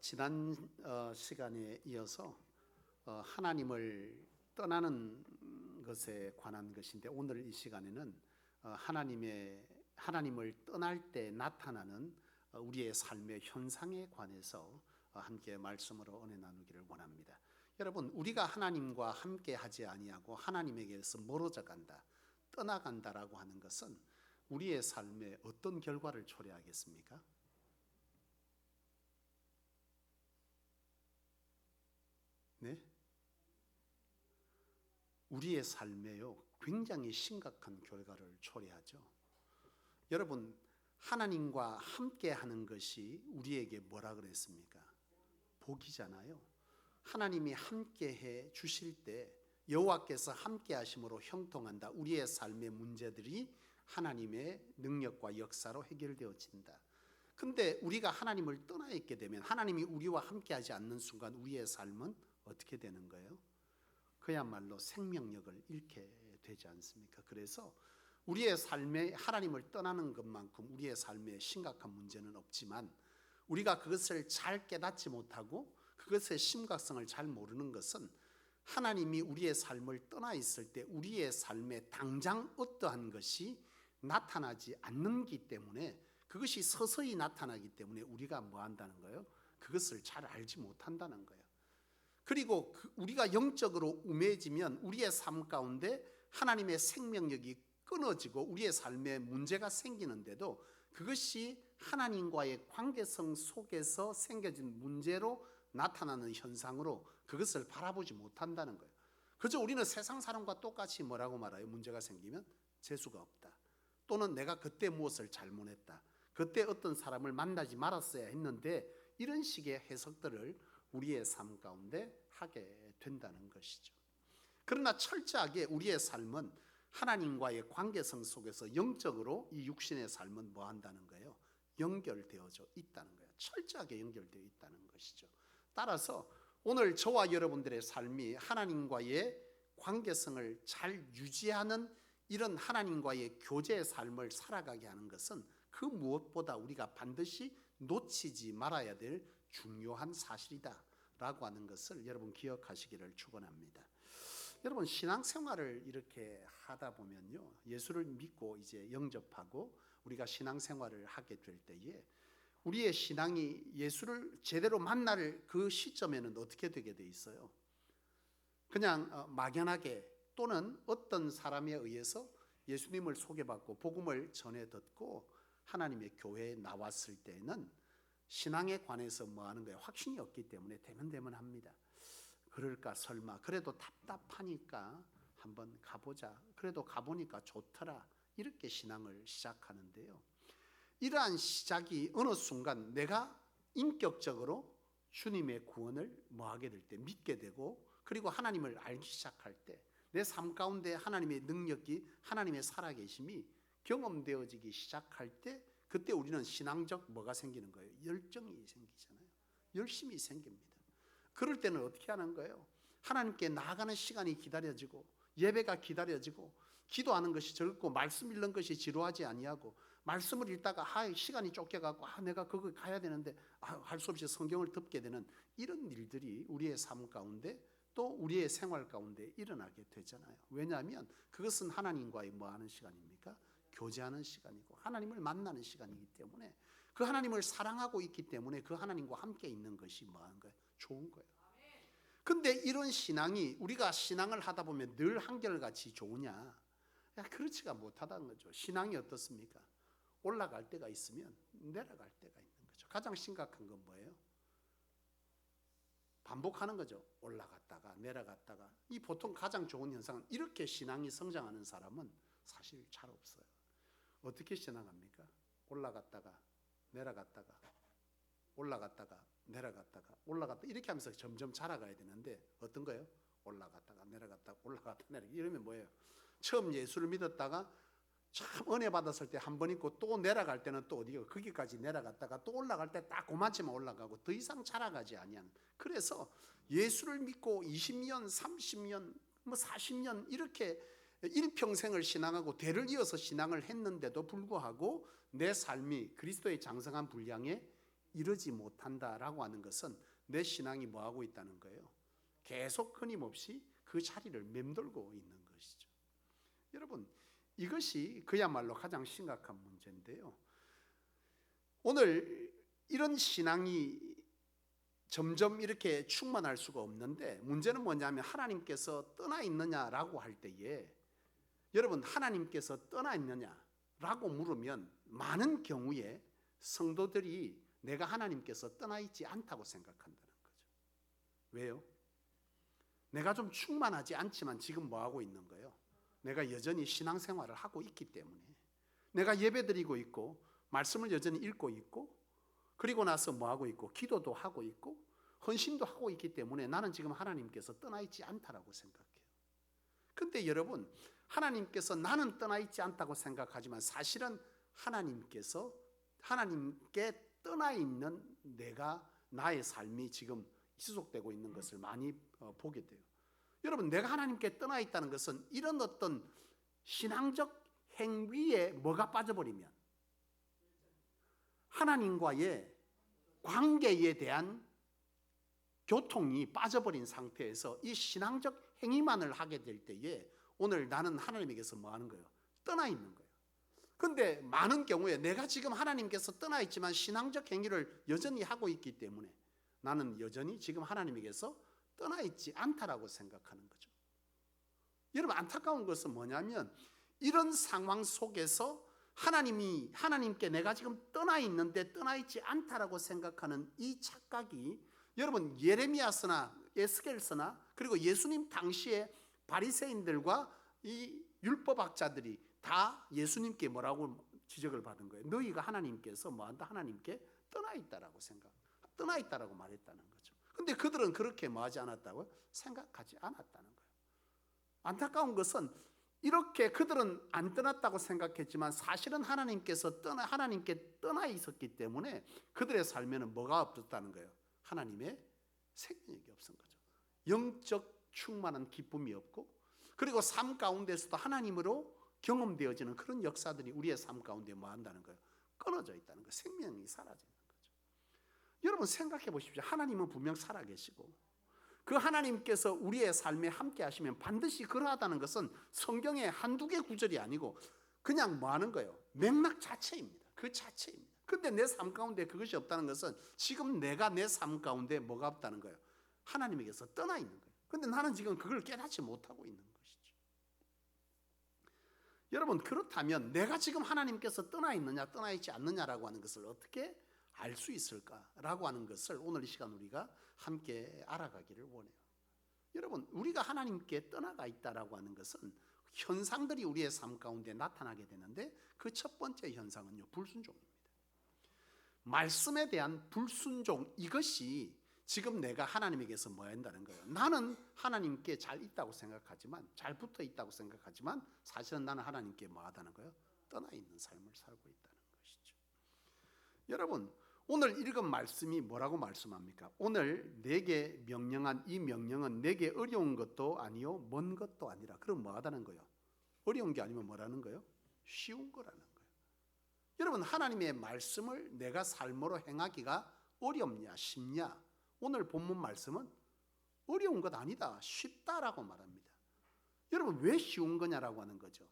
지난 시간에 이어서 하나님을 떠나는 것에 관한 것인데, 오늘 이 시간에는 하나님을 떠날 때 나타나는 우리의 삶의 현상에 관해서 함께 말씀으로 은혜 나누기를 원합니다. 여러분, 우리가 하나님과 함께 하지 아니하고 하나님에게서 멀어져 간다, 떠나간다라고 하는 것은 우리의 삶에 어떤 결과를 초래하겠습니까? 네? 우리의 삶에요, 굉장히 심각한 결과를 초래하죠. 여러분, 하나님과 함께 하는 것이 우리에게 뭐라 그랬습니까? 복이잖아요. 하나님이 함께 해 주실 때, 여호와께서 함께 하심으로 형통한다. 우리의 삶의 문제들이 하나님의 능력과 역사로 해결되어진다. 근데 우리가 하나님을 떠나 있게 되면, 하나님이 우리와 함께 하지 않는 순간 우리의 삶은 어떻게 되는 거예요? 그야말로 생명력을 잃게 되지 않습니까? 그래서 우리의 삶에 하나님을 떠나는 것만큼 우리의 삶에 심각한 문제는 없지만, 우리가 그것을 잘 깨닫지 못하고 그것의 심각성을 잘 모르는 것은, 하나님이 우리의 삶을 떠나 있을 때 우리의 삶에 당장 어떠한 것이 나타나지 않는기 때문에, 그것이 서서히 나타나기 때문에 우리가 뭐 한다는 거예요? 그것을 잘 알지 못한다는 거예요. 그리고 우리가 영적으로 우매해지면 우리의 삶 가운데 하나님의 생명력이 끊어지고 우리의 삶에 문제가 생기는데도, 그것이 하나님과의 관계성 속에서 생겨진 문제로 나타나는 현상으로 그것을 바라보지 못한다는 거예요. 그저 우리는 세상 사람과 똑같이 뭐라고 말해요? 문제가 생기면 재수가 없다, 또는 내가 그때 무엇을 잘못했다, 그때 어떤 사람을 만나지 말았어야 했는데, 이런 식의 해석들을 우리의 삶 가운데 하게 된다는 것이죠. 그러나 철저하게 우리의 삶은 하나님과의 관계성 속에서 영적으로 이 육신의 삶은 뭐 한다는 거예요? 연결되어져 있다는 거예요. 철저하게 연결되어 있다는 것이죠. 따라서 오늘 저와 여러분들의 삶이 하나님과의 관계성을 잘 유지하는 이런 하나님과의 교제의 삶을 살아가게 하는 것은 그 무엇보다 우리가 반드시 놓치지 말아야 될 중요한 사실이다 라고 하는 것을 여러분 기억하시기를 축원합니다. 여러분, 신앙생활을 이렇게 하다 보면요, 예수를 믿고 이제 영접하고 우리가 신앙생활을 하게 될 때에 우리의 신앙이 예수를 제대로 만날 그 시점에는 어떻게 되게 돼 있어요? 그냥 막연하게, 또는 어떤 사람에 의해서 예수님을 소개받고 복음을 전해 듣고 하나님의 교회에 나왔을 때는 신앙에 관해서 뭐 하는 거예요? 확신이 없기 때문에 대면대면합니다. 그럴까 설마, 그래도 답답하니까 한번 가보자, 그래도 가보니까 좋더라, 이렇게 신앙을 시작하는데요, 이러한 시작이 어느 순간 내가 인격적으로 주님의 구원을 뭐하게 될 때, 믿게 되고, 그리고 하나님을 알기 시작할 때, 내 삶 가운데 하나님의 능력이, 하나님의 살아계심이 경험되어지기 시작할 때, 그때 우리는 신앙적 뭐가 생기는 거예요? 열정이 생기잖아요. 열심이 생깁니다. 그럴 때는 어떻게 하는 거예요? 하나님께 나아가는 시간이 기다려지고, 예배가 기다려지고, 기도하는 것이 즐겁고, 말씀 읽는 것이 지루하지 아니하고, 말씀을 읽다가 시간이 쫓겨가고 내가 거기 가야 되는데 할 수 없이 성경을 덮게 되는 이런 일들이 우리의 삶 가운데, 또 우리의 생활 가운데 일어나게 되잖아요. 왜냐하면 그것은 하나님과의 뭐 하는 시간입니까? 교제하는 시간이고 하나님을 만나는 시간이기 때문에, 그 하나님을 사랑하고 있기 때문에 그 하나님과 함께 있는 것이 뭐 하는 거예요? 좋은 거예요. 근데 이런 신앙이, 우리가 신앙을 하다 보면 늘 한결같이 좋으냐? 그렇지가 못하다는 거죠. 신앙이 어떻습니까? 올라갈 때가 있으면 내려갈 때가 있는 거죠. 가장 심각한 건 뭐예요? 반복하는 거죠. 올라갔다가 내려갔다가. 이 보통 가장 좋은 현상은, 이렇게 신앙이 성장하는 사람은 사실 잘 없어요. 어떻게 신앙합니까? 올라갔다가 내려갔다가 올라갔다가 내려갔다가 올라갔다, 이렇게 하면서 점점 자라가야 되는데, 어떤 거예요? 올라갔다가 내려갔다가 올라갔다가 내려갔다가. 이러면 뭐예요? 처음 예수를 믿었다가 참 은혜 받았을 때 한 번 있고, 또 내려갈 때는 또 어디요? 거기까지 내려갔다가 또 올라갈 때 딱 그만치만 올라가고 더 이상 자라가지 아니한. 그래서 예수를 믿고 20년, 30년, 뭐 40년 이렇게 일평생을 신앙하고 대를 이어서 신앙을 했는데도 불구하고 내 삶이 그리스도의 장성한 분량에 이르지 못한다라고 하는 것은 내 신앙이 뭐하고 있다는 거예요? 계속 끊임없이 그 자리를 맴돌고 있는 것이죠. 여러분, 이것이 그야말로 가장 심각한 문제인데요. 오늘 이런 신앙이 점점 이렇게 충만할 수가 없는데, 문제는 뭐냐면 하나님께서 떠나 있느냐라고 할 때에, 여러분, 하나님께서 떠나 있느냐라고 물으면 많은 경우에 성도들이 내가 하나님께서 떠나 있지 않다고 생각한다는 거죠. 왜요? 내가 좀 충만하지 않지만 지금 뭐하고 있는 거예요? 내가 여전히 신앙생활을 하고 있기 때문에, 내가 예배드리고 있고 말씀을 여전히 읽고 있고, 그리고 나서 뭐하고 있고 기도도 하고 있고 헌신도 하고 있기 때문에 나는 지금 하나님께서 떠나 있지 않다라고 생각해요. 근데 여러분, 하나님께서 나는 떠나 있지 않다고 생각하지만 사실은 하나님께 떠나 있는 나의 삶이 지금 지속되고 있는 것을 많이 보게 돼요. 여러분, 내가 하나님께 떠나 있다는 것은 이런 어떤 신앙적 행위에 뭐가 빠져버리면, 하나님과의 관계에 대한 교통이 빠져버린 상태에서 이 신앙적 행위만을 하게 될 때에 오늘 나는 하나님에게서 뭐 하는 거예요? 떠나 있는 거예요. 근데 많은 경우에 내가 지금 하나님께서 떠나 있지만 신앙적 행위를 여전히 하고 있기 때문에 나는 여전히 지금 하나님에게서 떠나 있지 않다라고 생각하는 거죠. 여러분, 안타까운 것은 뭐냐면 이런 상황 속에서 하나님께 내가 지금 떠나 있는데 떠나 있지 않다라고 생각하는 이 착각이, 여러분, 예레미야서나 에스겔서나 그리고 예수님 당시에 바리새인들과 이 율법학자들이 다 예수님께 뭐라고 지적을 받은 거예요? 너희가 하나님께서 뭐한다? 하나님께 떠나 있다라고 말했다는 거죠. 근데 그들은 그렇게 뭐하지 않았다고요? 생각하지 않았다는 거예요. 안타까운 것은 이렇게 그들은 안 떠났다고 생각했지만 사실은 하나님께 떠나 있었기 때문에 그들의 삶에는 뭐가 없었다는 거예요? 하나님의 생명력이 없은 거죠. 영적 충만한 기쁨이 없고, 그리고 삶 가운데서도 하나님으로 경험되어지는 그런 역사들이 우리의 삶 가운데 뭐 한다는 거예요? 끊어져 있다는 거예요. 생명이 사라지는 거죠. 여러분, 생각해 보십시오. 하나님은 분명 살아계시고 그 하나님께서 우리의 삶에 함께 하시면 반드시 그러하다는 것은 성경의 한두 개 구절이 아니고 그냥 뭐 하는 거예요? 맥락 자체입니다. 그 자체입니다. 근데 내 삶 가운데 그것이 없다는 것은 지금 내가 내 삶 가운데 뭐가 없다는 거예요? 하나님에게서 떠나 있는 거예요. 근데 나는 지금 그걸 깨닫지 못하고 있는 것이죠. 여러분, 그렇다면 내가 지금 하나님께서 떠나 있느냐 떠나 있지 않느냐라고 하는 것을 어떻게 알 수 있을까라고 하는 것을 오늘 이 시간 우리가 함께 알아가기를 원해요. 여러분, 우리가 하나님께 떠나가 있다라고 하는 것은 현상들이 우리의 삶 가운데 나타나게 되는데, 그 첫 번째 현상은요, 불순종입니다. 말씀에 대한 불순종, 이것이 지금 내가 하나님에게서 뭐 한다는 거예요? 나는 하나님께 잘 있다고 생각하지만, 잘 붙어 있다고 생각하지만 사실은 나는 하나님께 뭐 하다는 거예요? 떠나 있는 삶을 살고 있다는 것이죠. 여러분, 오늘 읽은 말씀이 뭐라고 말씀합니까? 오늘 내게 명령한 이 명령은 내게 어려운 것도 아니요 먼 것도 아니라. 그럼 뭐 하다는 거예요? 어려운 게 아니면 뭐라는 거예요? 쉬운 거라는 거예요. 여러분, 하나님의 말씀을 내가 삶으로 행하기가 어렵냐 쉽냐? 오늘 본문 말씀은 어려운 것 아니다, 쉽다라고 말합니다. 여러분, 왜 쉬운 거냐라고 하는 거죠.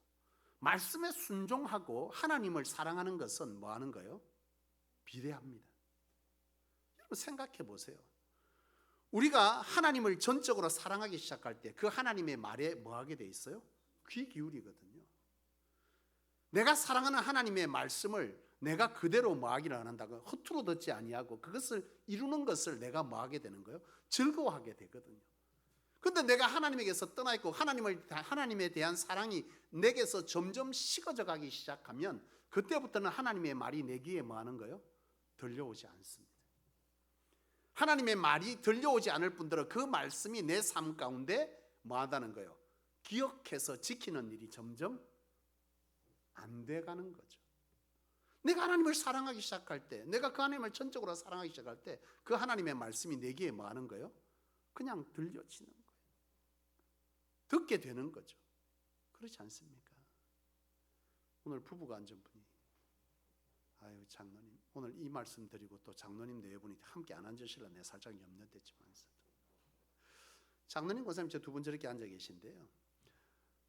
말씀에 순종하고 하나님을 사랑하는 것은 뭐 하는 거예요? 비례합니다. 여러분, 생각해 보세요. 우리가 하나님을 전적으로 사랑하기 시작할 때 그 하나님의 말에 뭐 하게 돼 있어요? 귀 기울이거든요. 내가 사랑하는 하나님의 말씀을 내가 그대로 뭐 하기를 안 한다고, 허투루 듣지 아니하고 그것을 이루는 것을 내가 뭐 하게 되는 거예요? 즐거워하게 되거든요. 근데 내가 하나님에게서 떠나 있고 하나님에 대한 사랑이 내게서 점점 식어져 가기 시작하면 그때부터는 하나님의 말이 내 귀에 뭐 하는 거예요? 들려오지 않습니다. 하나님의 말이 들려오지 않을 뿐더러 그 말씀이 내 삶 가운데 뭐 하다는 거예요? 기억해서 지키는 일이 점점 안 돼가는 거죠. 내가 하나님을 사랑하기 시작할 때, 내가 그 하나님을 전적으로 사랑하기 시작할 때 그 하나님의 말씀이 내 귀에 뭐 하는 거예요? 그냥 들려지는 거예요. 듣게 되는 거죠. 그렇지 않습니까? 오늘 부부가 앉은 분이, 아유 장로님. 오늘 이 말씀 드리고 또 장로님 네 분이 함께 안 앉으실라 내 살짝 염려됐지만서. 장로님, 권사님 저 두 분 저렇게 앉아 계신데요.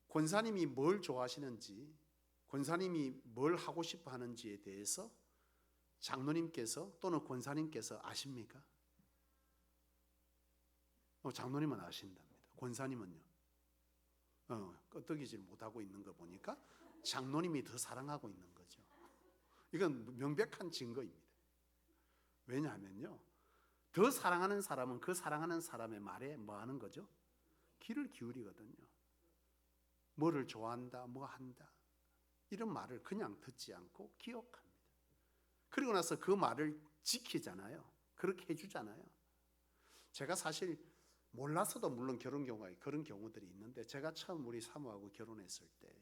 권사님이 뭘 좋아하시는지, 권사님이 뭘 하고 싶어 하는지에 대해서 장로님께서 또는 권사님께서 아십니까? 장로님은 아신답니다. 권사님은요? 끄떡이질 못하고 있는 거 보니까 장로님이 더 사랑하고 있는 거죠. 이건 명백한 증거입니다. 왜냐하면요, 더 사랑하는 사람은 그 사랑하는 사람의 말에 뭐 하는 거죠? 귀를 기울이거든요. 뭐를 좋아한다, 뭐 한다, 이런 말을 그냥 듣지 않고 기억합니다. 그리고 나서 그 말을 지키잖아요. 그렇게 해주잖아요. 제가 사실 몰라서도 물론 그런 경우들이 있는데, 제가 처음 우리 사모하고 결혼했을 때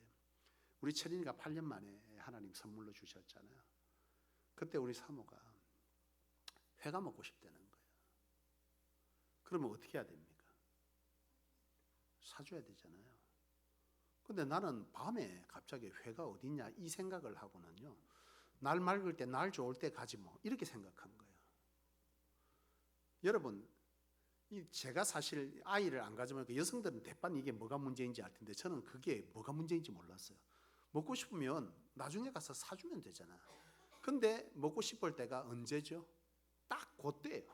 우리 철인이가 8년 만에 하나님 선물로 주셨잖아요. 그때 우리 사모가 회가 먹고 싶다는 거예요. 그러면 어떻게 해야 됩니까? 사줘야 되잖아요. 근데 나는 밤에 갑자기 회가 어딨냐 이 생각을 하고는요, 날 맑을 때 날 좋을 때 가지 뭐 이렇게 생각한 거예요. 여러분, 제가 사실 아이를 안 가지면 여성들은 대판 이게 뭐가 문제인지 알 텐데 저는 그게 뭐가 문제인지 몰랐어요. 먹고 싶으면 나중에 가서 사주면 되잖아. 근데 먹고 싶을 때가 언제죠? 딱 그때예요.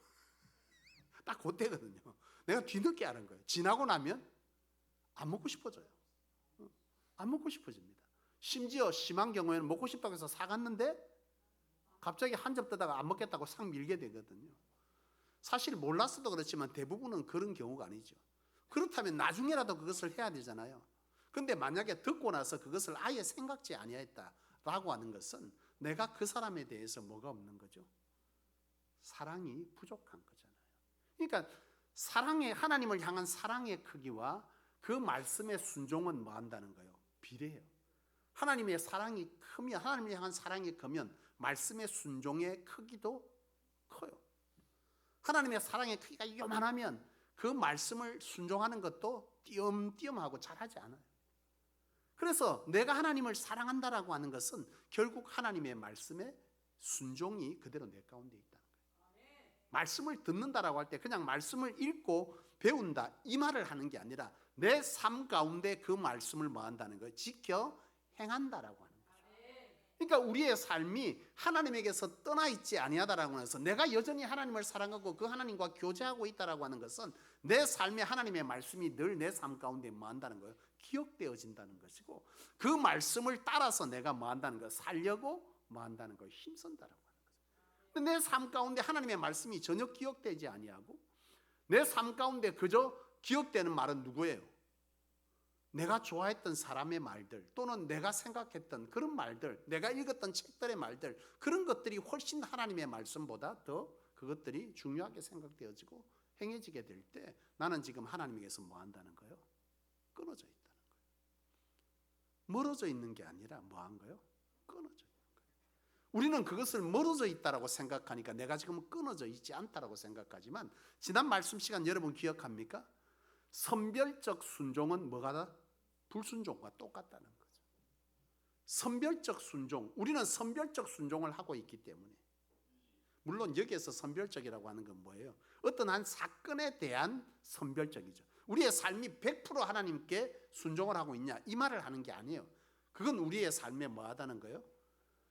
딱 그때거든요. 내가 뒤늦게 아는 거예요. 지나고 나면 안 먹고 싶어져요. 안 먹고 싶어집니다. 심지어 심한 경우에는 먹고 싶다고 해서 사갔는데 갑자기 한 점 뜨다가 안 먹겠다고 싹 밀게 되거든요. 사실 몰랐어도 그렇지만 대부분은 그런 경우가 아니죠. 그렇다면 나중에라도 그것을 해야 되잖아요. 근데 만약에 듣고 나서 그것을 아예 생각지 아니했다라고 하는 것은 내가 그 사람에 대해서 뭐가 없는 거죠? 사랑이 부족한 거잖아요. 그러니까 사랑의, 하나님을 향한 사랑의 크기와 그 말씀의 순종은 뭐 한다는 거예요? 비례해요. 하나님의 사랑이 크면, 하나님을 향한 사랑이 크면 말씀의 순종의 크기도 커요. 하나님의 사랑의 크기가 요만하면 그 말씀을 순종하는 것도 띄엄띄엄하고 잘하지 않아요. 그래서 내가 하나님을 사랑한다라고 하는 것은 결국 하나님의 말씀에 순종이 그대로 내 가운데 있다는 거예요. 말씀을 듣는다라고 할 때 그냥 말씀을 읽고 배운다 이 말을 하는 게 아니라 내 삶 가운데 그 말씀을 뭐 한다는 거예요? 지켜 행한다라고 하는 거예요. 그러니까 우리의 삶이 하나님에게서 떠나 있지 아니하다라고 해서 내가 여전히 하나님을 사랑하고 그 하나님과 교제하고 있다라고 하는 것은 내 삶에 하나님의 말씀이 늘 내 삶 가운데 뭐 한다는 거예요? 기억되어진다는 것이고, 그 말씀을 따라서 내가 뭐 한다는 거예요? 살려고 뭐 한다는 거예요? 힘쓴다라고 하는 거예요. 근데 내 삶 가운데 하나님의 말씀이 전혀 기억되지 아니하고 내 삶 가운데 그저 기억되는 말은 누구예요? 내가 좋아했던 사람의 말들, 또는 내가 생각했던 그런 말들, 내가 읽었던 책들의 말들, 그런 것들이 훨씬 하나님의 말씀보다 더 그것들이 중요하게 생각되어지고 행해지게 될 때 나는 지금 하나님에게서 뭐 한다는 거예요? 끊어져 있다는 거예요. 멀어져 있는 게 아니라 뭐 한 거예요? 끊어져 있는 거예요. 우리는 그것을 멀어져 있다라고 생각하니까 내가 지금 끊어져 있지 않다라고 생각하지만, 지난 말씀 시간 여러분 기억합니까? 선별적 순종은 뭐가 다? 불순종과 똑같다는 거죠. 선별적 순종, 우리는 선별적 순종을 하고 있기 때문에, 물론 여기에서 선별적이라고 하는 건 뭐예요? 어떤 한 사건에 대한 선별적이죠. 우리의 삶이 100% 하나님께 순종을 하고 있냐 이 말을 하는 게 아니에요. 그건 우리의 삶에 뭐 하다는 거예요?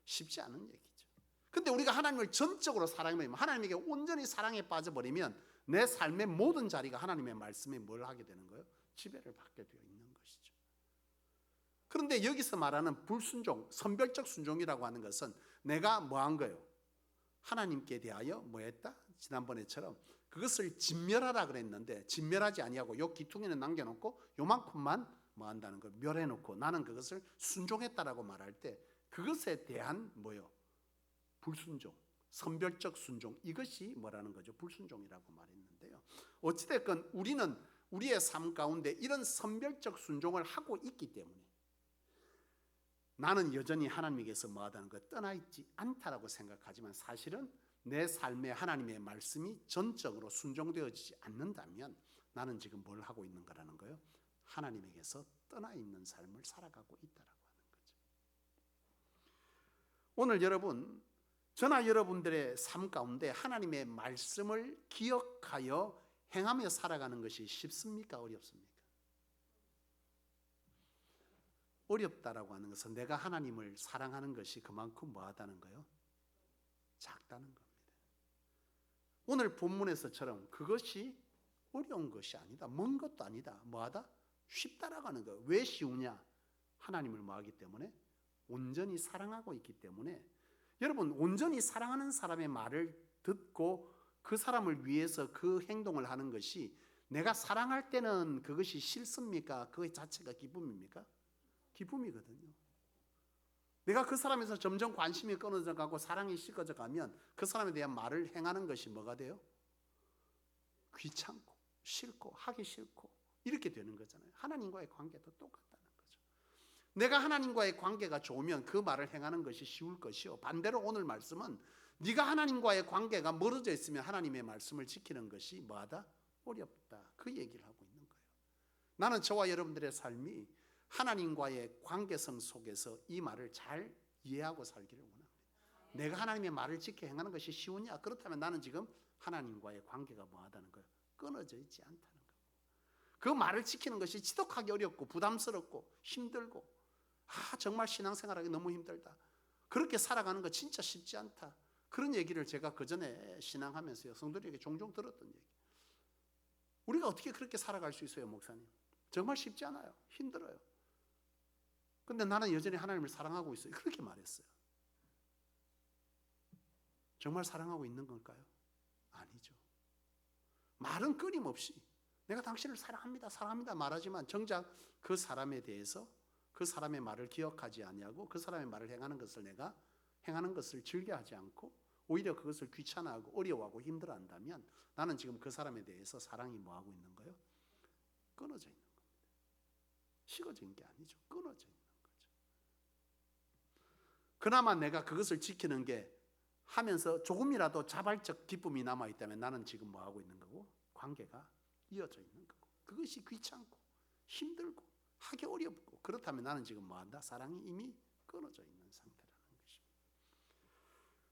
쉽지 않은 얘기죠. 근데 우리가 하나님을 전적으로 사랑하면, 하나님에게 온전히 사랑에 빠져버리면 내 삶의 모든 자리가 하나님의 말씀에 뭘 하게 되는 거예요? 지배를 받게 되어 있는 것이죠. 그런데 여기서 말하는 불순종, 선별적 순종이라고 하는 것은 내가 뭐 한 거예요? 하나님께 대하여 뭐 했다? 지난번에처럼 그것을 진멸하라 그랬는데 진멸하지 아니하고 요 기퉁이는 남겨놓고 요만큼만 뭐 한다는 걸 멸해놓고 나는 그것을 순종했다라고 말할 때 그것에 대한 뭐요? 불순종, 선별적 순종, 이것이 뭐라는 거죠? 불순종이라고 말했는데요. 어찌됐건 우리는 우리의 삶 가운데 이런 선별적 순종을 하고 있기 때문에 나는 여전히 하나님에게서 뭐하다는 거 떠나 있지 않다라고 생각하지만, 사실은 내 삶에 하나님의 말씀이 전적으로 순종되어지지 않는다면 나는 지금 뭘 하고 있는 거라는 거예요? 하나님에게서 떠나 있는 삶을 살아가고 있다라고 하는 거죠. 오늘 여러분, 저나 여러분들의 삶 가운데 하나님의 말씀을 기억하여 행하며 살아가는 것이 쉽습니까? 어렵습니까? 어렵다라고 하는 것은 내가 하나님을 사랑하는 것이 그만큼 뭐하다는 거예요? 작다는 겁니다. 오늘 본문에서처럼 그것이 어려운 것이 아니다. 먼 것도 아니다. 뭐하다? 쉽다라고 하는 거예요. 왜 쉬우냐? 하나님을 뭐하기 때문에? 온전히 사랑하고 있기 때문에. 여러분, 온전히 사랑하는 사람의 말을 듣고 그 사람을 위해서 그 행동을 하는 것이 내가 사랑할 때는 그것이 싫습니까? 그 자체가 기쁨입니까? 기쁨이거든요. 내가 그 사람에서 점점 관심이 끊어져 가고 사랑이 식어져 가면 그 사람에 대한 말을 행하는 것이 뭐가 돼요? 귀찮고 싫고 하기 싫고 이렇게 되는 거잖아요. 하나님과의 관계도 똑같다는 거죠. 내가 하나님과의 관계가 좋으면 그 말을 행하는 것이 쉬울 것이요, 반대로 오늘 말씀은 네가 하나님과의 관계가 멀어져 있으면 하나님의 말씀을 지키는 것이 뭐하다? 어렵다. 그 얘기를 하고 있는 거예요. 나는 저와 여러분들의 삶이 하나님과의 관계성 속에서 이 말을 잘 이해하고 살기를 원합니다. 내가 하나님의 말을 지켜 행하는 것이 쉬우냐? 그렇다면 나는 지금 하나님과의 관계가 뭐하다는 거예요? 끊어져 있지 않다는 거예요. 그 말을 지키는 것이 지독하게 어렵고 부담스럽고 힘들고 정말 신앙생활하기 너무 힘들다. 그렇게 살아가는 거 진짜 쉽지 않다. 그런 얘기를 제가 그전에 신앙하면서요 성도들에게 종종 들었던 얘기. 우리가 어떻게 그렇게 살아갈 수 있어요, 목사님? 정말 쉽지 않아요. 힘들어요. 근데 나는 여전히 하나님을 사랑하고 있어요. 그렇게 말했어요. 정말 사랑하고 있는 걸까요? 아니죠. 말은 끊임없이 내가 당신을 사랑합니다, 사랑합니다 말하지만 정작 그 사람에 대해서 그 사람의 말을 기억하지 아니하고 그 사람의 말을 행하는 것을 내가 행하는 것을 즐겨하지 않고 오히려 그것을 귀찮아하고 어려워하고 힘들어한다면 나는 지금 그 사람에 대해서 사랑이 뭐하고 있는 거예요? 끊어져 있는 겁니다. 식어진 게 아니죠. 끊어져 있는 거죠. 그나마 내가 그것을 지키는 게 하면서 조금이라도 자발적 기쁨이 남아있다면 나는 지금 뭐하고 있는 거고? 관계가 이어져 있는 거고. 그것이 귀찮고 힘들고 하기 어렵고 그렇다면 나는 지금 뭐한다? 사랑이 이미 끊어져 있는 상태라는 것입니다.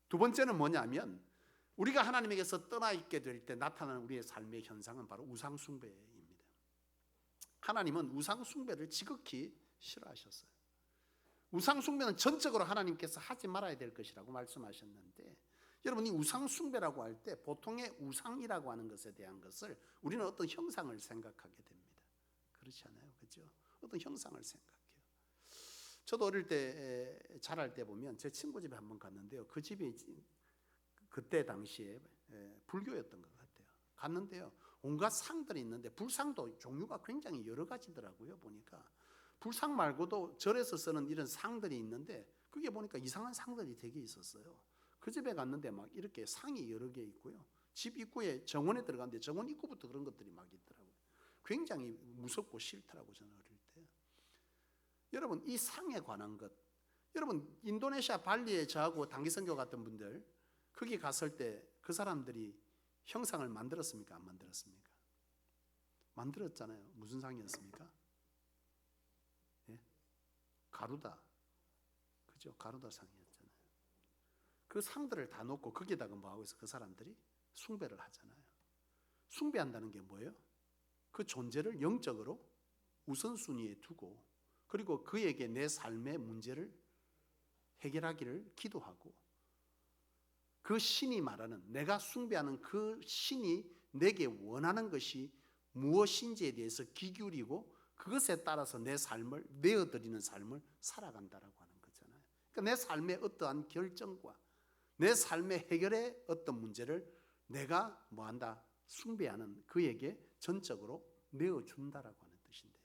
두 번째는 뭐냐면 우리가 하나님에게서 떠나 있게 될 때 나타나는 우리의 삶의 현상은 바로 우상 숭배입니다. 하나님은 우상 숭배를 지극히 싫어하셨어요. 우상 숭배는 전적으로 하나님께서 하지 말아야 될 것이라고 말씀하셨는데 여러분, 이 우상 숭배라고 할 때 보통의 우상이라고 하는 것에 대한 것을 우리는 어떤 형상을 생각하게 됩니다. 그렇지 않아요? 그렇죠? 어떤 형상을 생각해요. 저도 어릴 때 자랄 때 보면 제 친구 집에 한번 갔는데요. 그 집이 그때 당시에 불교였던 것 같아요. 갔는데요. 온갖 상들이 있는데 불상도 종류가 굉장히 여러 가지더라고요. 보니까 불상 말고도 절에서 쓰는 이런 상들이 있는데 그게 보니까 이상한 상들이 되게 있었어요. 그 집에 갔는데 막 이렇게 상이 여러 개 있고요. 집 입구에 정원에 들어갔는데 정원 입구부터 그런 것들이 막 있더라고요. 굉장히 무섭고 싫더라고요. 저는 어릴 때. 여러분, 이 상에 관한 것, 여러분 인도네시아 발리에 저하고 단기선교 갔던 분들 거기 갔을 때 그 사람들이 형상을 만들었습니까? 안 만들었습니까? 만들었잖아요. 무슨 상이었습니까? 예? 가루다. 그죠? 가루다 상이었잖아요. 그 상들을 다 놓고 거기다가 뭐하고 있어? 그 사람들이 숭배를 하잖아요. 숭배한다는 게 뭐예요? 그 존재를 영적으로 우선순위에 두고 그리고 그에게 내 삶의 문제를 해결하기를 기도하고 그 신이 말하는 내가 숭배하는 그 신이 내게 원하는 것이 무엇인지에 대해서 귀 기울이고 그것에 따라서 내 삶을 내어드리는 삶을 살아간다라고 하는 거잖아요. 그러니까 내 삶의 어떠한 결정과 내 삶의 해결의 어떤 문제를 내가 뭐한다? 숭배하는 그에게 전적으로 내어준다라고 하는 뜻인데요.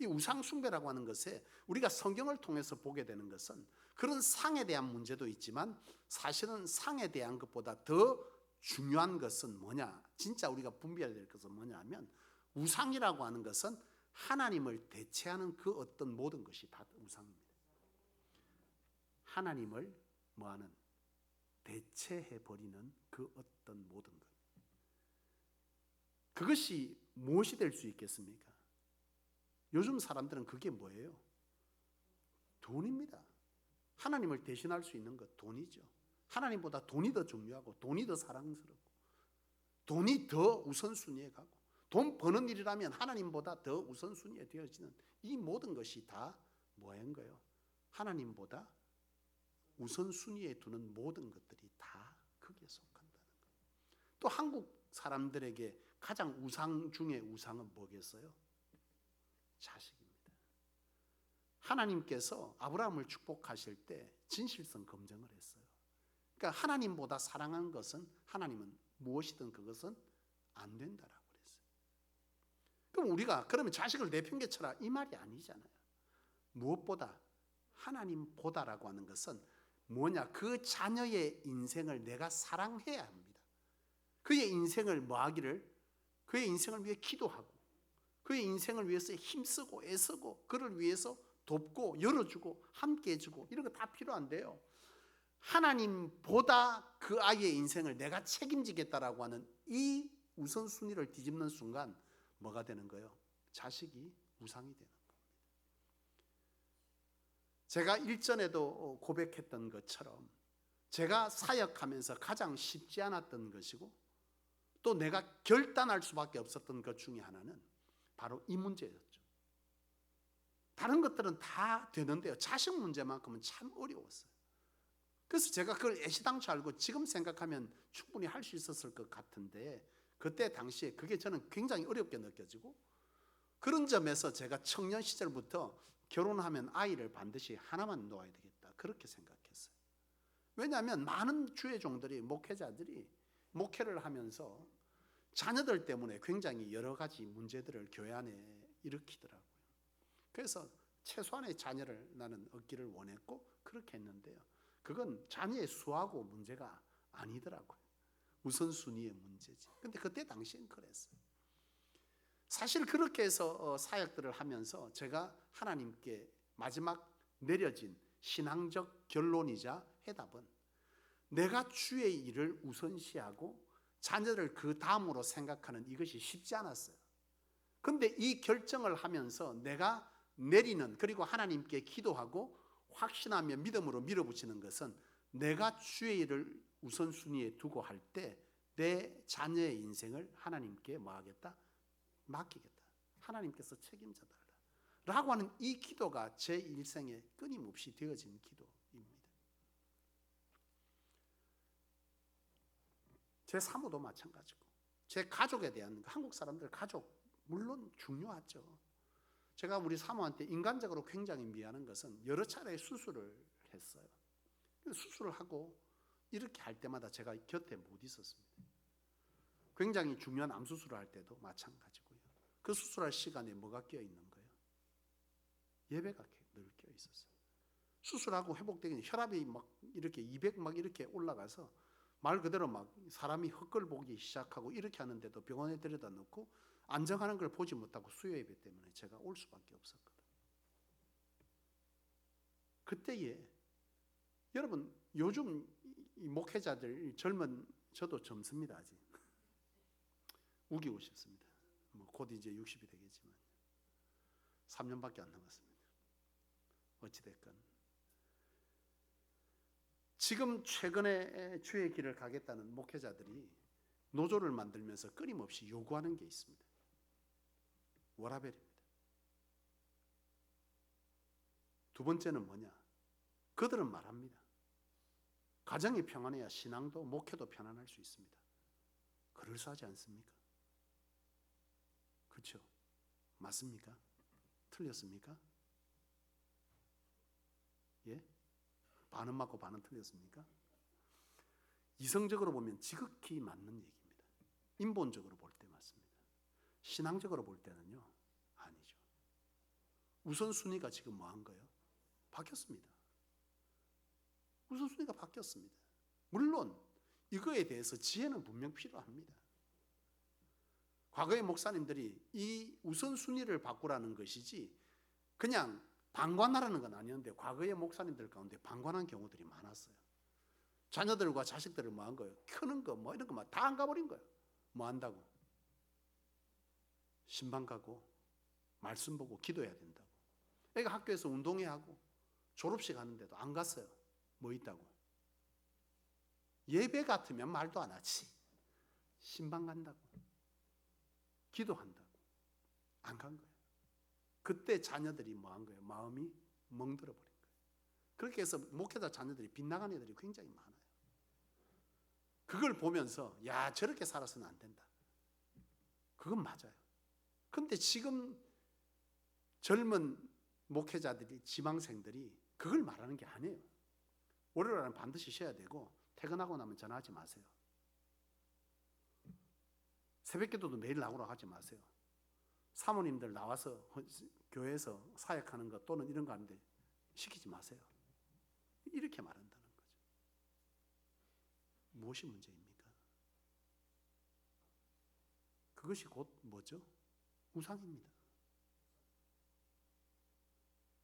이 우상 숭배라고 하는 것에 우리가 성경을 통해서 보게 되는 것은 그런 상에 대한 문제도 있지만 사실은 상에 대한 것보다 더 중요한 것은 뭐냐? 진짜 우리가 분별해야 될 것은 뭐냐 하면 우상이라고 하는 것은 하나님을 대체하는 그 어떤 모든 것이 다 우상입니다. 하나님을 뭐하는? 대체해버리는 그 어떤 모든 것. 그것이 무엇이 될 수 있겠습니까? 요즘 사람들은 그게 뭐예요? 돈입니다. 하나님을 대신할 수 있는 것, 돈이죠. 하나님보다 돈이 더 중요하고 돈이 더 사랑스럽고 돈이 더 우선순위에 가고 돈 버는 일이라면 하나님보다 더 우선순위에 되어지는 이 모든 것이 다 뭐인 거예요? 하나님보다 우선순위에 두는 모든 것들이 다 거기에 속한다는 거예요. 또 한국 사람들에게 가장 우상 중에 우상은 뭐겠어요? 자식입니다. 하나님께서 아브라함을 축복하실 때 진실성 검증을 했어요. 그러니까 하나님보다 사랑하는 것은 하나님은 무엇이든 그것은 안 된다라고 그랬어요. 그럼 우리가 그러면 자식을 내팽개쳐라 이 말이 아니잖아요. 무엇보다 하나님보다라고 하는 것은 뭐냐? 그 자녀의 인생을 내가 사랑해야 합니다. 그의 인생을 뭐 하기를? 그의 인생을 위해 기도하고 그의 인생을 위해서 힘쓰고 애쓰고 그를 위해서 돕고 열어주고 함께 해주고 이런 거 다 필요한데요. 하나님보다 그 아이의 인생을 내가 책임지겠다라고 하는 이 우선순위를 뒤집는 순간 뭐가 되는 거예요? 자식이 우상이 되는 겁니다. 제가 일전에도 고백했던 것처럼 제가 사역하면서 가장 쉽지 않았던 것이고 또 내가 결단할 수밖에 없었던 것 중에 하나는 바로 이 문제였죠. 다른 것들은 다 되는데요. 자식 문제만큼은 참 어려웠어요. 그래서 제가 그걸 애시당초 알고 지금 생각하면 충분히 할 수 있었을 것 같은데 그때 당시에 그게 저는 굉장히 어렵게 느껴지고 그런 점에서 제가 청년 시절부터 결혼하면 아이를 반드시 하나만 놓아야 되겠다 그렇게 생각했어요. 왜냐하면 많은 주의 종들이 목회자들이 목회를 하면서 자녀들 때문에 굉장히 여러 가지 문제들을 교회 안에 일으키더라고요. 그래서 최소한의 자녀를 나는 얻기를 원했고 그렇게 했는데요. 그건 자녀의 수하고 문제가 아니더라고요. 우선순위의 문제지. 근데 그때 당시엔 그랬어요. 사실 그렇게 해서 사역들을 하면서 제가 하나님께 마지막 내려진 신앙적 결론이자 해답은 내가 주의 일을 우선시하고 자녀를 그 다음으로 생각하는 이것이 쉽지 않았어요. 그런데 이 결정을 하면서 내가 내리는 그리고 하나님께 기도하고 확신하며 믿음으로 밀어붙이는 것은 내가 주의 일을 우선순위에 두고 할 때 내 자녀의 인생을 하나님께 뭐 하겠다? 맡기겠다. 하나님께서 책임져 달라. 라고 하는 이 기도가 제 일생에 끊임없이 되어진 기도입니다. 제 사모도 마찬가지고 제 가족에 대한 한국 사람들 가족 물론 중요하죠. 제가 우리 사모한테 인간적으로 굉장히 미안한 것은 여러 차례 수술을 했어요. 수술을 하고 이렇게 할 때마다 제가 곁에 못 있었습니다. 굉장히 중요한 암 수술을 할 때도 마찬가지고요. 그 수술할 시간에 뭐가 껴 있는 거예요? 예배가 늘 껴 있었어요. 수술하고 회복되기 혈압이 막 이렇게 200 막 이렇게 올라가서 말 그대로 막 사람이 헛걸 보기 시작하고 이렇게 하는데도 병원에 데려다 놓고 안정하는 걸 보지 못하고 수요 예배 때문에 제가 올 수밖에 없었거든요. 그때에 여러분 요즘 이 목회자들 젊은 저도 젊습니다. 아직 우기고 싶습니다. 곧 이제 60이 되겠지만 3년밖에 안 남았습니다. 어찌됐건 지금 최근에 주의 길을 가겠다는 목회자들이 노조를 만들면서 끊임없이 요구하는 게 있습니다. 워라벨입니다. 두 번째는 뭐냐? 그들은 말합니다. 가정이 평안해야 신앙도 목회도 편안할 수 있습니다. 그럴싸하지 않습니까? 그렇죠? 맞습니까? 틀렸습니까? 예? 반은 맞고 반은 틀렸습니까? 이성적으로 보면 지극히 맞는 얘기입니다. 인본적으로 볼 때 맞습니다. 신앙적으로 볼 때는요, 아니죠. 우선순위가 지금 뭐 한 거예요? 바뀌었습니다. 우선순위가 바뀌었습니다. 물론 이거에 대해서 지혜는 분명 필요합니다. 과거의 목사님들이 이 우선순위를 바꾸라는 것이지 그냥 방관하라는 건 아니었는데 과거의 목사님들 가운데 방관한 경우들이 많았어요. 자녀들과 자식들을 뭐 한 거예요? 크는 거 뭐 이런 거 다 안 가버린 거예요. 뭐 한다고? 신방 가고 말씀 보고 기도해야 된다고. 애가 학교에서 운동회 하고 졸업식 하는데도 안 갔어요. 뭐 있다고? 예배 같으면 말도 안 하지. 신방 간다고, 기도한다고 안 간 거예요. 그때 자녀들이 뭐 한 거예요? 마음이 멍들어 버린 거예요. 그렇게 해서 목회자 자녀들이 빗나간 애들이 굉장히 많아요. 그걸 보면서 야, 저렇게 살아서는 안 된다. 그건 맞아요. 근데 지금 젊은 목회자들이, 지망생들이 그걸 말하는 게 아니에요. 월요일은 반드시 쉬어야 되고 퇴근하고 나면 전화하지 마세요. 새벽기도도 매일 나오라고 하지 마세요. 사모님들 나와서 교회에서 사역하는 것 또는 이런 거 하는데 시키지 마세요. 이렇게 말한다는 거죠. 무엇이 문제입니까? 그것이 곧 뭐죠? 우상입니다.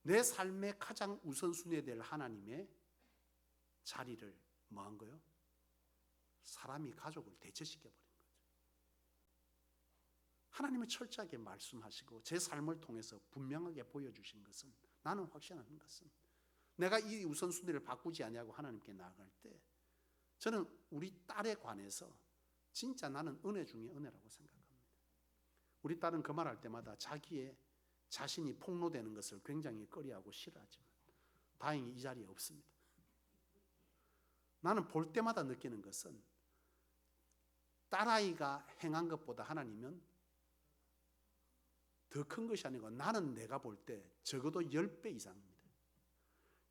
내 삶의 가장 우선순위에 될 하나님의 자리를 뭐 한 거예요? 사람이 가족을 대체시켜버린 거죠. 하나님은 철저하게 말씀하시고 제 삶을 통해서 분명하게 보여주신 것은, 나는 확신하는 것은, 내가 이 우선순위를 바꾸지 아니하고 하나님께 나아갈 때 저는 우리 딸에 관해서 진짜 나는 은혜 중에 은혜라고 생각합니다. 우리 딸은 그 말할 때마다 자기의 자신이 폭로되는 것을 굉장히 꺼려하고 싫어하지만 다행히 이 자리에 없습니다. 나는 볼 때마다 느끼는 것은 딸아이가 행한 것보다 하나님은 더 큰 것이 아니고 나는 내가 볼 때 적어도 10배 이상입니다.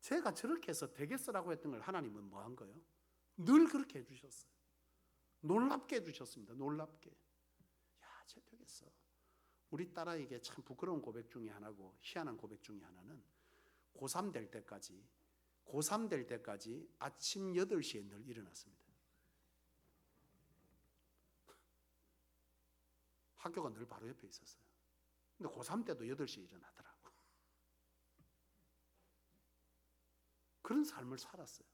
제가 저렇게 해서 되겠어라고 했던 걸 하나님은 뭐 한 거예요? 늘 그렇게 해주셨어요. 놀랍게 해주셨습니다. 놀랍게. 야, 쟤 되겠어. 우리 딸아이에게 참 부끄러운 고백 중에 하나고 희한한 고백 중에 하나는 고3 될 때까지 아침 8시에 늘 일어났습니다. 학교가 늘 바로 옆에 있었어요. 근데 고3 때도 8시에 일어나더라고. 그런 삶을 살았어요.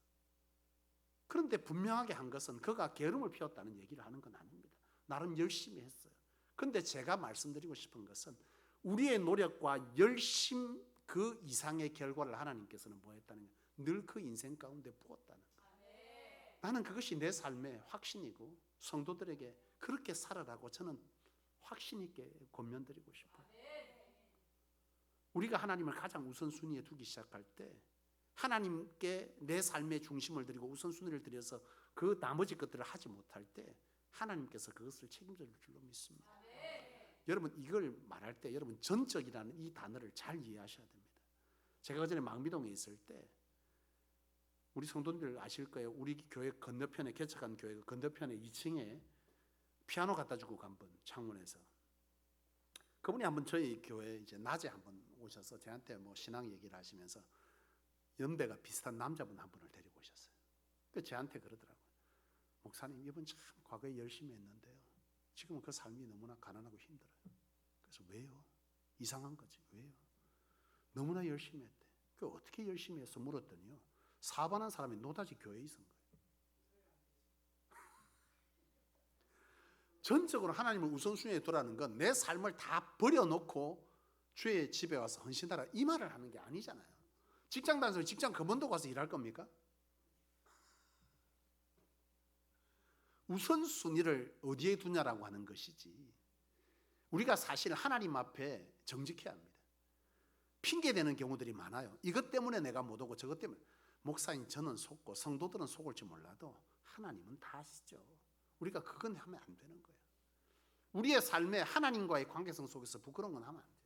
그런데 분명하게 한 것은 그가 게으름을 피웠다는 얘기를 하는 건 아닙니다. 나름 열심히 했어요. 그런데 제가 말씀드리고 싶은 것은 우리의 노력과 열심 그 이상의 결과를 하나님께서는 뭐 했다는 거예요? 늘 그 인생 가운데 부었다는 거예요. 나는 그것이 내 삶의 확신이고 성도들에게 그렇게 살아라고 저는 확신 있게 권면드리고 싶어요. 우리가 하나님을 가장 우선순위에 두기 시작할 때 하나님께 내 삶의 중심을 드리고 우선순위를 드려서 그 나머지 것들을 하지 못할 때 하나님께서 그것을 책임질 줄로 믿습니다. 여러분, 이걸 말할 때 여러분 전적이라는 이 단어를 잘 이해하셔야 됩니다. 제가 그전에 망미동에 있을 때 우리 성도님들 아실 거예요. 우리 교회 건너편에, 개척한 교회 건너편에 2층에 피아노 갖다 주고 간 분, 창문에서. 그분이 한번 저희 교회 이제 낮에 한번 오셔서 저한테 뭐 신앙 얘기를 하시면서 연배가 비슷한 남자분 한 분을 데리고 오셨어요. 그 저한테 그러더라고요. 목사님, 이분 참 과거에 열심히 했는데요, 지금은 그 삶이 너무나 가난하고 힘들어요. 그래서 왜요? 이상한 거지. 왜요? 너무나 열심히 했대. 그 어떻게 열심히 해서 물었더니요, 사반한 사람이 노다지 교회에 있은 거예요. 전적으로 하나님을 우선순위에 두라는 건 내 삶을 다 버려놓고 주의 집에 와서 헌신하라 이 말을 하는 게 아니잖아요. 직장 다녀서 직장 그만두고 가서 일할 겁니까? 우선순위를 어디에 두냐라고 하는 것이지, 우리가 사실 하나님 앞에 정직해야 합니다. 핑계대는 경우들이 많아요. 이것 때문에 내가 못 오고 저것 때문에. 목사님, 저는 속고 성도들은 속을지 몰라도 하나님은 다 아시죠. 우리가 그건 하면 안 되는 거예요. 우리의 삶에 하나님과의 관계성 속에서 부끄러운 건 하면 안 돼요.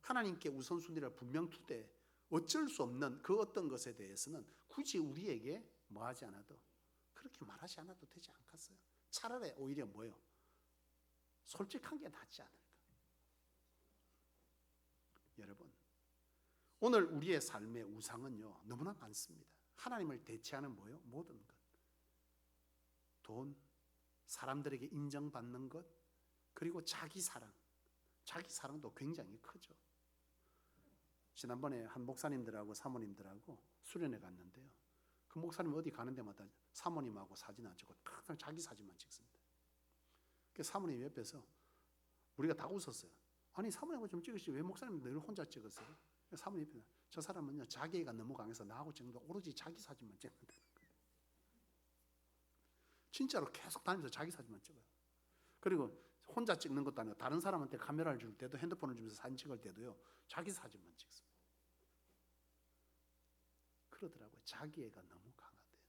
하나님께 우선순위를 분명 두되 어쩔 수 없는 그 어떤 것에 대해서는 굳이 우리에게 뭐 하지 않아도, 그렇게 말하지 않아도 되지 않겠어요? 차라리 오히려 뭐예요? 솔직한 게 낫지 않을까? 여러분, 오늘 우리의 삶의 우상은요 너무나 많습니다. 하나님을 대체하는 뭐예요? 모든 것. 돈, 사람들에게 인정받는 것, 그리고 자기 사랑. 자기 사랑도 굉장히 크죠. 지난번에 한 목사님들하고 사모님들하고 수련회 갔는데요, 그 목사님 어디 가는 데마다 사모님하고 사진 안 찍고 항상 자기 사진만 찍습니다. 그 사모님 옆에서 우리가 다 웃었어요. 아니, 사모님하고 좀 찍으시지 왜 목사님 늘 혼자 찍으세요? 사모님 옆에서 저 사람은요 자기애가 너무 강해서 나하고 찍는데 오로지 자기 사진만 찍는다는 거예요. 진짜로 계속 다니면서 자기 사진만 찍어요. 그리고 혼자 찍는 것도 아니고 다른 사람한테 카메라를 줄 때도, 핸드폰을 주면서 사진 찍을 때도요, 자기 사진만 찍습니다. 그러더라고요. 자기애가 너무 강하대요.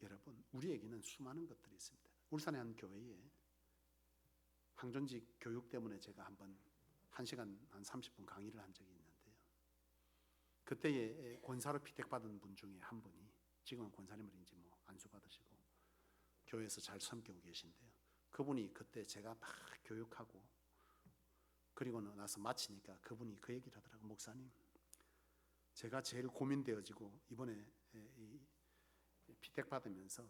여러분, 우리에게는 수많은 것들이 있습니다. 울산의 한 교회에 항전직 교육 때문에 제가 한번 1시간 한 30분 강의를 한 적이 있는데요. 그때에 권사로 피택받은 분 중에 한 분이 지금은 권사님을 이제 뭐 안수받으시고 교회에서 잘 섬기고 계신데요. 그분이 그때 제가 막 교육하고 그리고 나서 마치니까 그분이 그 얘기를 하더라고요. 목사님, 제가 제일 고민되어지고 이번에 이 피택받으면서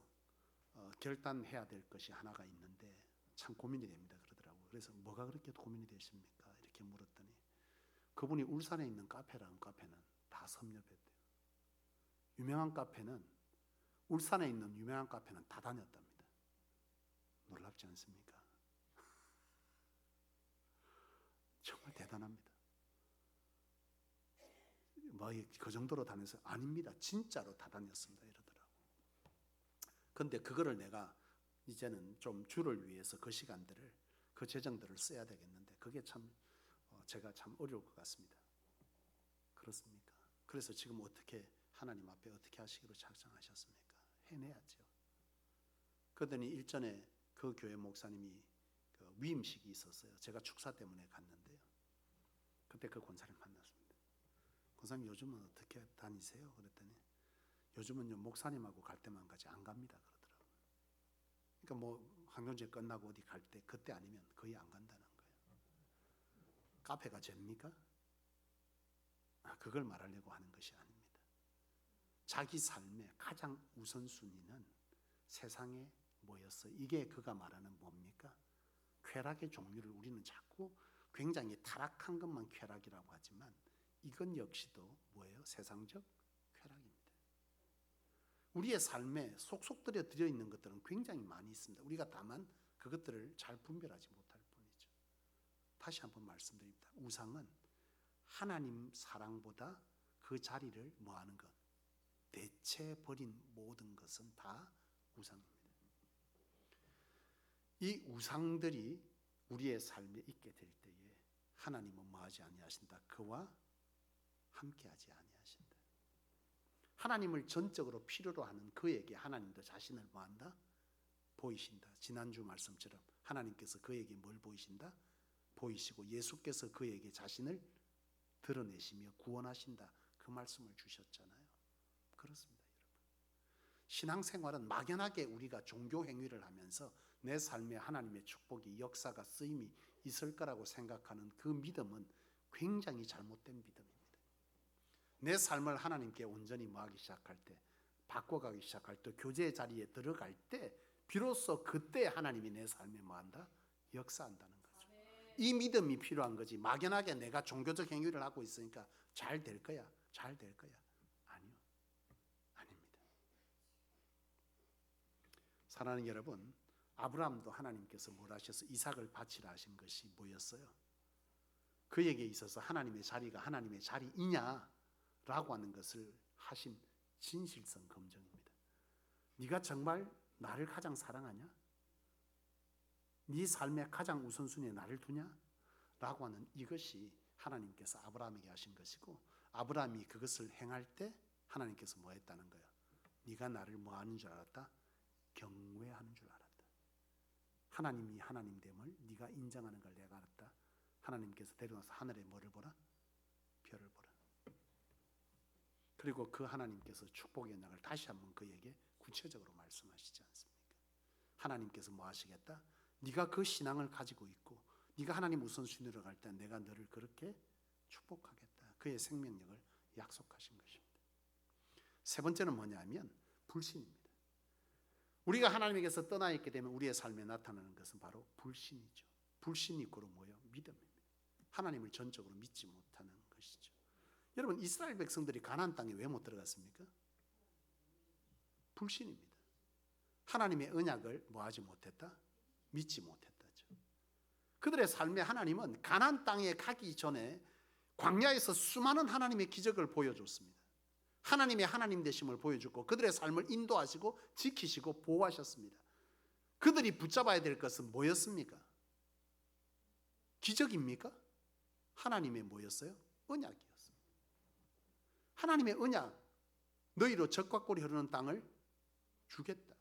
결단해야 될 것이 하나가 있는데 참 고민이 됩니다 그러더라고요. 그래서 뭐가 그렇게 고민이 되십니까? 이렇게 물었더니 그분이 울산에 있는 카페라는 카페는 다 섭렵했대요. 유명한 카페는, 울산에 있는 유명한 카페는 다 다녔답니다. 놀랍지 않습니까? 정말 대단합니다. 뭐 그 정도로 다녀서 아닙니다. 진짜로 다 다녔습니다 이러더라고. 근데 그거를 내가 이제는 좀 주를 위해서 그 시간들을, 그 재정들을 써야 되겠는데 그게 참 제가 참 어려울 것 같습니다. 그렇습니까? 그래서 지금 어떻게 하나님 앞에 어떻게 하시기로 작정하셨습니까? 해내야죠. 그러더니 일전에 그 교회 목사님이 그 위임식이 있었어요. 제가 축사 때문에 갔는데요. 그때 그 권사님 만났습니다. 권사님 요즘은 어떻게 다니세요? 그랬더니 요즘은요 목사님하고 갈 때만 가지 안 갑니다 그러더라고요. 그러니까 뭐 항전제 끝나고 어디 갈 때 그때 아니면 거의 안 간다는 거예요. 카페가 죄입니까? 그걸 말하려고 하는 것이 아닙니다. 자기 삶의 가장 우선순위는 세상에 뭐였어? 이게 그가 말하는 뭡니까? 쾌락의 종류를 우리는 자꾸 굉장히 타락한 것만 쾌락이라고 하지만 이건 역시도 뭐예요? 세상적 쾌락입니다. 우리의 삶에 속속 들여 있는 것들은 굉장히 많이 있습니다. 우리가 다만 그것들을 잘 분별하지 못할 뿐이죠. 다시 한번 말씀드립니다. 우상은 하나님 사랑보다 그 자리를 뭐하는 것, 대체버린 모든 것은 다 우상입니다. 이 우상들이 우리의 삶에 있게 될 때에 하나님은 뭐하지 아니하신다? 그와 함께하지 아니하신다. 하나님을 전적으로 필요로 하는 그에게 하나님도 자신을 뭐한다? 보이신다. 지난주 말씀처럼 하나님께서 그에게 뭘 보이신다? 보이시고 예수께서 그에게 자신을 드러내시며 구원하신다. 그 말씀을 주셨잖아요. 그렇습니다, 여러분. 신앙생활은 막연하게 우리가 종교 행위를 하면서 내 삶에 하나님의 축복이, 역사가, 쓰임이 있을 거라고 생각하는 그 믿음은 굉장히 잘못된 믿음입니다. 내 삶을 하나님께 온전히 뭐하기 시작할 때, 바꿔가기 시작할 때, 교제의 자리에 들어갈 때 비로소 그때 하나님이 내 삶에 뭐한다? 역사한다는 거죠. 이 믿음이 필요한 거지. 막연하게 내가 종교적 행위를 하고 있으니까 잘 될 거야, 잘 될 거야. 아니요, 아닙니다. 사랑하는 여러분, 아브라함도 하나님께서 뭘 하셔서 이삭을 바치라 하신 것이 뭐였어요? 그에게 있어서 하나님의 자리가 하나님의 자리이냐라고 하는 것을 하신 진실성 검증입니다. 네가 정말 나를 가장 사랑하냐? 네 삶의 가장 우선순위에 나를 두냐? 라고 하는 이것이 하나님께서 아브라함에게 하신 것이고, 아브라함이 그것을 행할 때 하나님께서 뭐 했다는 거예요? 네가 나를 뭐 하는 줄 알았다? 경외하는 줄 알았다. 하나님이 하나님됨을 네가 인정하는 걸 내가 알았다. 하나님께서 데려와서 하늘에 뭐를 보라? 별을 보라. 그리고 그 하나님께서 축복의 언약을 다시 한번 그에게 구체적으로 말씀하시지 않습니까? 하나님께서 뭐 하시겠다? 네가 그 신앙을 가지고 있고 네가 하나님 우선순위로 갈 때 내가 너를 그렇게 축복하겠다. 그의 생명력을 약속하신 것입니다. 세 번째는 뭐냐면 불신입니다. 우리가 하나님에게서 떠나 있게 되면 우리의 삶에 나타나는 것은 바로 불신이죠. 불신이 고로 뭐예요? 믿음입니다. 하나님을 전적으로 믿지 못하는 것이죠. 여러분, 이스라엘 백성들이 가나안 땅에 왜 못 들어갔습니까? 불신입니다. 하나님의 언약을 뭐하지 못했다? 믿지 못했다죠. 그들의 삶에 하나님은 가나안 땅에 가기 전에 광야에서 수많은 하나님의 기적을 보여줬습니다. 하나님의 하나님 되심을 보여주고 그들의 삶을 인도하시고 지키시고 보호하셨습니다. 그들이 붙잡아야 될 것은 뭐였습니까? 기적입니까? 하나님의 뭐였어요? 언약이었습니다. 하나님의 언약, 너희로 젖과 꿀이 흐르는 땅을 주겠다.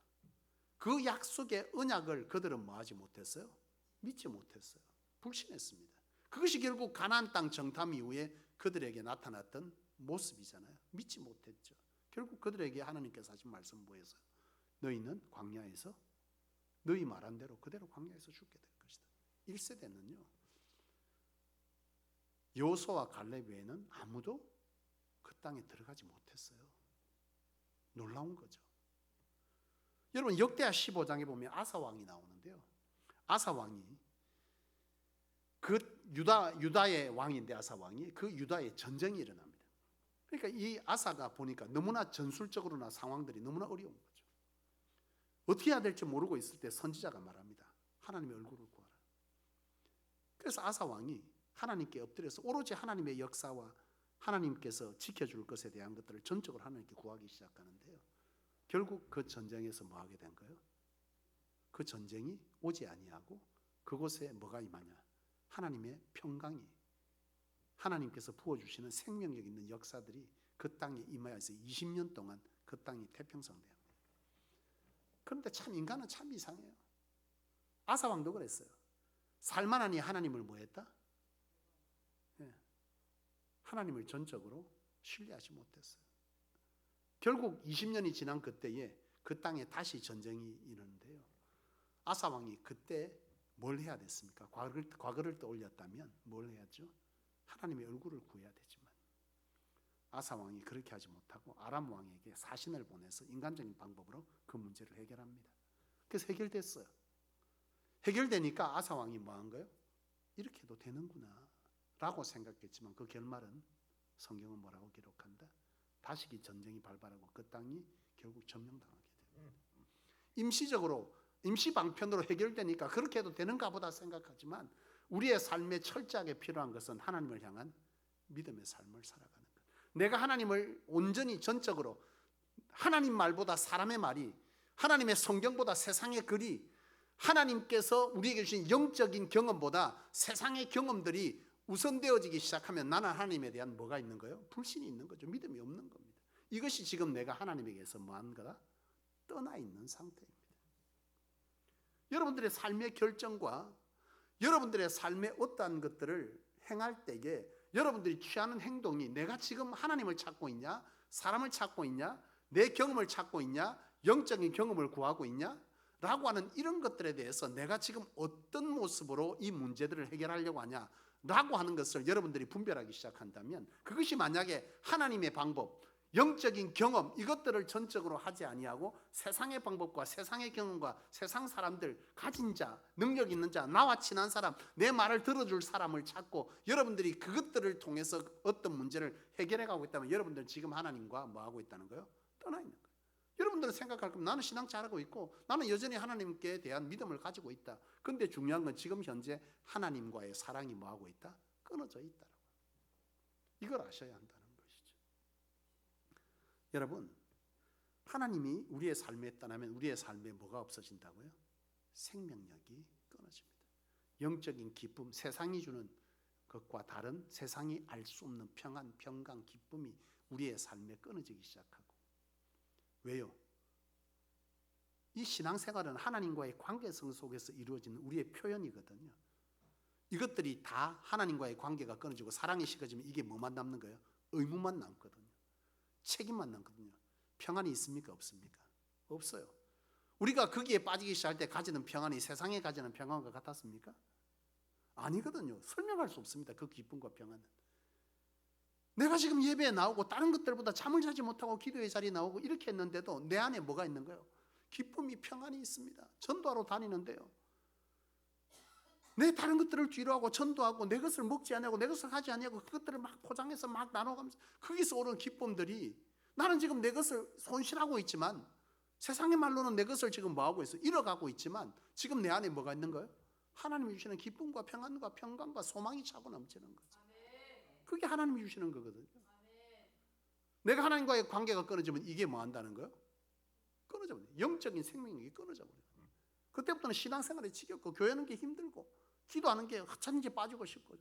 그 약속의 언약을 그들은 뭐하지 못했어요? 믿지 못했어요. 불신했습니다. 그것이 결국 가나안 땅 정탐 이후에 그들에게 나타났던 모습이잖아요. 믿지 못했죠. 결국 그들에게 하나님께서 하신 말씀 뭐였어요? 너희는 광야에서 너희 말한 대로 그대로 광야에서 죽게 될 것이다. 1세대는요 여호수아와 갈렙 외에는 아무도 그 땅에 들어가지 못했어요. 놀라운 거죠. 여러분 역대하 15장에 보면 아사 왕이 나오는데요. 아사 왕이 그 유다의 왕인데 아사 왕이 그 유다에 전쟁이 일어납니다. 그러니까 이 아사가 보니까 너무나 전술적으로나 상황들이 너무나 어려운 거죠. 어떻게 해야 될지 모르고 있을 때 선지자가 말합니다. 하나님의 얼굴을 구하라. 그래서 아사 왕이 하나님께 엎드려서 오로지 하나님의 역사와 하나님께서 지켜줄 것에 대한 것들을 전적으로 하나님께 구하기 시작하는데요. 결국 그 전쟁에서 뭐 하게 된 거예요? 그 전쟁이 오지 아니하고 그곳에 뭐가 임하냐? 하나님의 평강이, 하나님께서 부어주시는 생명력 있는 역사들이 그 땅에 임하여서 20년 동안 그 땅이 태평성돼요. 그런데 참 인간은 참 이상해요. 아사왕도 그랬어요. 살만하니 하나님을 뭐 했다? 하나님을 전적으로 신뢰하지 못했어요. 결국 20년이 지난 그때에 그 땅에 다시 전쟁이 일어나는데요. 아사왕이 그때 뭘 해야 됐습니까? 과거를 떠올렸다면 뭘 해야죠? 하나님의 얼굴을 구해야 되지만 아사왕이 그렇게 하지 못하고 아람 왕에게 사신을 보내서 인간적인 방법으로 그 문제를 해결합니다. 그래서 해결됐어요. 해결되니까 아사왕이 뭐 한 거예요? 이렇게 해도 되는구나 라고 생각했지만 그 결말은 성경은 뭐라고 기록한다? 다시기 전쟁이 발발하고 그 땅이 결국 점령당하게 돼요. 임시적으로 임시 방편으로 해결되니까 그렇게 해도 되는가 보다 생각하지만 우리의 삶에 철저하게 필요한 것은 하나님을 향한 믿음의 삶을 살아가는 것. 내가 하나님을 온전히 전적으로 하나님 말보다 사람의 말이, 하나님의 성경보다 세상의 글이, 하나님께서 우리에게 주신 영적인 경험보다 세상의 경험들이 우선되어지기 시작하면 나는 하나님에 대한 뭐가 있는 거예요? 불신이 있는 거죠. 믿음이 없는 겁니다. 이것이 지금 내가 하나님에게서 뭐한 거다? 떠나 있는 상태입니다. 여러분들의 삶의 결정과 여러분들의 삶의 어떠한 것들을 행할 때에 여러분들이 취하는 행동이 내가 지금 하나님을 찾고 있냐? 사람을 찾고 있냐? 내 경험을 찾고 있냐? 영적인 경험을 구하고 있냐? 라고 하는 이런 것들에 대해서 내가 지금 어떤 모습으로 이 문제들을 해결하려고 하냐? 라고 하는 것을 여러분들이 분별하기 시작한다면 그것이 만약에 하나님의 방법, 영적인 경험 이것들을 전적으로 하지 아니하고 세상의 방법과 세상의 경험과 세상 사람들, 가진 자, 능력 있는 자, 나와 친한 사람, 내 말을 들어줄 사람을 찾고 여러분들이 그것들을 통해서 어떤 문제를 해결해 가고 있다면 여러분들은 지금 하나님과 뭐 하고 있다는 거예요? 떠나 있는 거예요. 여러분들은 생각할 거면 나는 신앙 잘하고 있고 나는 여전히 하나님께 대한 믿음을 가지고 있다. 그런데 중요한 건 지금 현재 하나님과의 사랑이 뭐 하고 있다? 끊어져 있다라고. 이걸 아셔야 한다는 것이죠. 여러분, 하나님이 우리의 삶에 떠나면 우리의 삶에 뭐가 없어진다고요? 생명력이 끊어집니다. 영적인 기쁨, 세상이 주는 것과 다른 세상이 알 수 없는 평안, 평강, 기쁨이 우리의 삶에 끊어지기 시작하고. 왜요? 이 신앙생활은 하나님과의 관계성 속에서 이루어지는 우리의 표현이거든요. 이것들이 다 하나님과의 관계가 끊어지고 사랑이 식어지면 이게 뭐만 남는 거예요? 의무만 남거든요. 책임만 남거든요. 평안이 있습니까? 없습니까? 없어요. 우리가 거기에 빠지기 시작할 때 가지는 평안이 세상에 가지는 평안과 같았습니까? 아니거든요. 설명할 수 없습니다. 그 기쁨과 평안은. 내가 지금 예배에 나오고 다른 것들보다 잠을 자지 못하고 기도의 자리에 나오고 이렇게 했는데도 내 안에 뭐가 있는 거예요? 기쁨이 평안이 있습니다. 전도하러 다니는데요. 내 다른 것들을 뒤로하고 전도하고 내 것을 먹지 아니하고 내 것을 하지 아니하고 그것들을 막 포장해서 막 나눠가면서 거기서 오는 기쁨들이 나는 지금 내 것을 손실하고 있지만 세상의 말로는 내 것을 지금 뭐하고 있어? 잃어가고 있지만 지금 내 안에 뭐가 있는 거예요? 하나님이 주시는 기쁨과 평안과 평강과 소망이 차고 넘치는 거죠. 그게 하나님이 주시는 거거든요. 내가 하나님과의 관계가 끊어지면 이게 뭐 한다는 거예요? 끊어져 버려요. 영적인 생명력이 끊어져 버려요. 그때부터는 신앙생활이 지겹고 교회하는 게 힘들고 기도하는 게 하찮은지 빠지고 싶고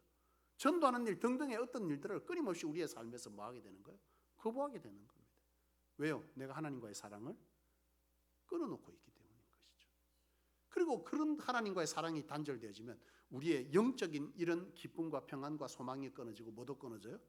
전도하는 일 등등의 어떤 일들을 끊임없이 우리의 삶에서 뭐 하게 되는 거예요? 거부하게 되는 겁니다. 왜요? 내가 하나님과의 사랑을 끊어놓고 있기 때문인 것이죠. 그리고 그런 하나님과의 사랑이 단절되어지면 우리의 영적인 이런 기쁨과 평안과 소망이 끊어지고 뭐도 끊어져요?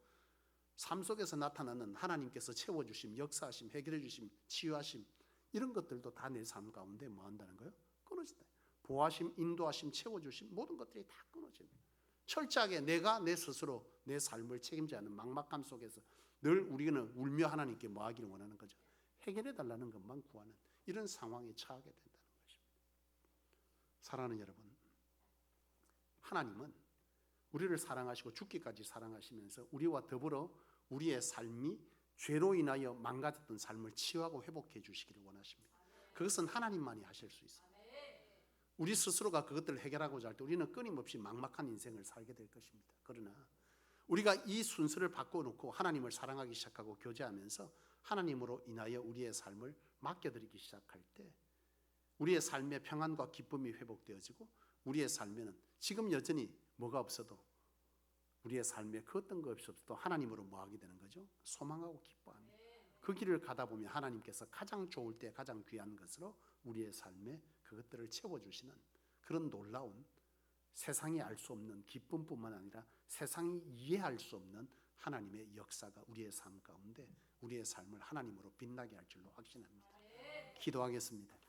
삶 속에서 나타나는 하나님께서 채워주심, 역사하심, 해결해주심, 치유하심 이런 것들도 다 내 삶 가운데 뭐 한다는 거예요? 끊어진다. 보호하심, 인도하심, 채워주심 모든 것들이 다 끊어집니다. 철저하게 내가 내 스스로 내 삶을 책임져야 하는 막막함 속에서 늘 우리는 울며 하나님께 뭐 하기를 원하는 거죠? 해결해 달라는 것만 구하는 이런 상황에 처하게 된다는 것입니다. 사랑하는 여러분, 하나님은 우리를 사랑하시고 죽기까지 사랑하시면서 우리와 더불어 우리의 삶이 죄로 인하여 망가졌던 삶을 치유하고 회복해 주시기를 원하십니다. 그것은 하나님만이 하실 수 있어요. 우리 스스로가 그것들을 해결하고자 할 때 우리는 끊임없이 막막한 인생을 살게 될 것입니다. 그러나 우리가 이 순서를 바꿔놓고 하나님을 사랑하기 시작하고 교제하면서 하나님으로 인하여 우리의 삶을 맡겨드리기 시작할 때 우리의 삶의 평안과 기쁨이 회복되어지고 우리의 삶에는 지금 여전히 뭐가 없어도 우리의 삶에 그 어떤 것 없어도 하나님으로 뭐 하게 되는 거죠? 소망하고 기뻐합니다. 그 길을 가다 보면 하나님께서 가장 좋을 때 가장 귀한 것으로 우리의 삶에 그것들을 채워주시는 그런 놀라운 세상이 알 수 없는 기쁨뿐만 아니라 세상이 이해할 수 없는 하나님의 역사가 우리의 삶 가운데 우리의 삶을 하나님으로 빛나게 할 줄로 확신합니다. 기도하겠습니다.